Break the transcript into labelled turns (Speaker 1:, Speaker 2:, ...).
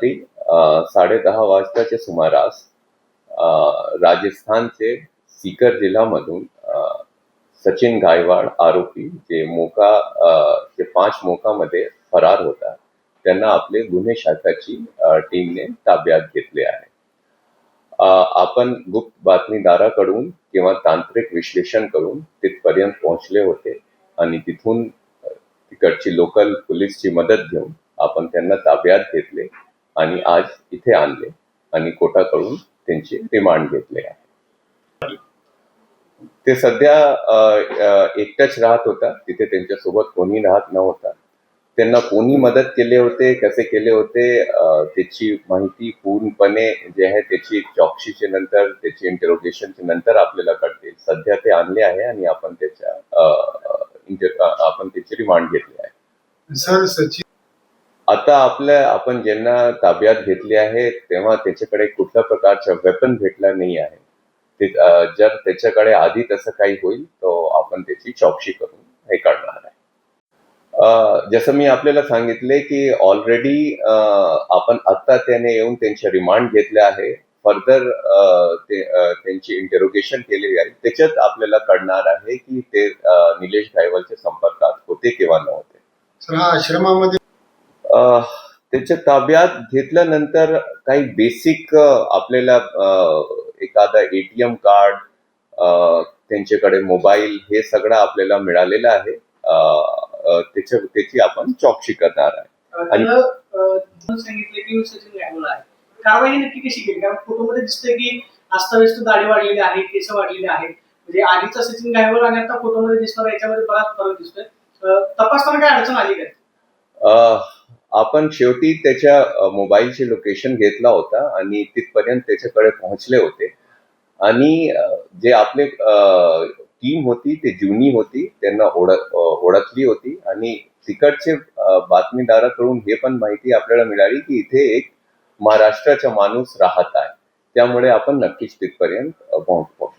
Speaker 1: रात्री 10:30 वाजताच्या सुमारास राजस्थानचे सीकर जिल्ह्यामधून सचिन गायकवाड आरोपी जे जे 5 मोकामध्ये फरार होता, त्यांना आपले गुन्हे शाखाची टीमने ताब्यात घेतले आहे. आपण गुप्त बातमीदाराकडून किंवा तांत्रिक विश्लेषण करून तिथपर्यंत पोहोचले होते आणि तिथून तिकडची लोकल पोलीसची मदत घेऊन आपण त्यांना ताब्यात घेतले आणि आज इथे आणले आणि कोर्टाकडून त्यांचे रिमांड घेतले आहे. ते सध्या एकटाच राहत होता, तिथे त्यांच्यासोबत कोणी राहत नव्हता. त्यांना कोणी मदत केले होते, कसे केले होते, त्याची माहिती पूर्णपणे जे आहे त्याची चौकशीच्या नंतर, त्याची इंटरोगेशनच्या नंतर आपल्याला कळते. सध्या ते आणले आहे आणि आपण त्याची रिमांड घेतली आहे.
Speaker 2: सर सचिन
Speaker 1: आता आपण ज्यांना ताब्यात घेतले आहे तेव्हा त्याच्याकडे कुठल्या प्रकारचा वेपन भेटला नाही आहे. जर त्याच्याकडे आधी तसं काही होईल तर आपण त्याची चौकशी करून हे करणार आहे. जसं मी आपल्याला सांगितले की ऑलरेडी आपण आता त्याने येऊन त्यांचे रिमांड घेतले आहे. फर्दर त्यांची इंटरोगेशन केलेली आहे. त्याच्यात आपल्याला कळणार आहे की ते निलेश गायकवाडच्या संपर्कात होते किंवा नव्हते.
Speaker 2: सर हा आश्रमामध्ये
Speaker 1: त्याच्या ताब्यात घेतल्यानंतर काही बेसिक आपल्याला एखादा ATM कार्ड, त्यांच्याकडे मोबाईल, हे सगळं आपल्याला मिळालेलं आहे. त्याची आपण चौकशी करणार आहे.
Speaker 3: आणि सांगितले की सचिन गायकवाड आहे, कारवाई नक्की कशी केली? कारण फोटोमध्ये दिसतंय की अस्ताव्यस्त दाढी वाढलेली आहे, केस वाढलेले आहेत. म्हणजे आधीचा सचिन गायकवाड आणि आता फोटोमध्ये दिसणार याच्यामध्ये बराच फरक दिसतोय. तपासताना काय अडचण आली काय?
Speaker 1: आपण शेवटी त्याच्या मोबाईलचे लोकेशन घेतला होता आणि तिथपर्यंत त्याच्याकडे पोहोचले होते आणि जे आपले टीम होती ते जुनी होती, त्यांना ओळखली होती आणि तिकडचे बातमीदाराकडून हे पण माहिती आपल्याला मिळाली की इथे एक महाराष्ट्राचा माणूस राहत आहे. त्यामुळे आपण नक्कीच तिथपर्यंत पोहोचू.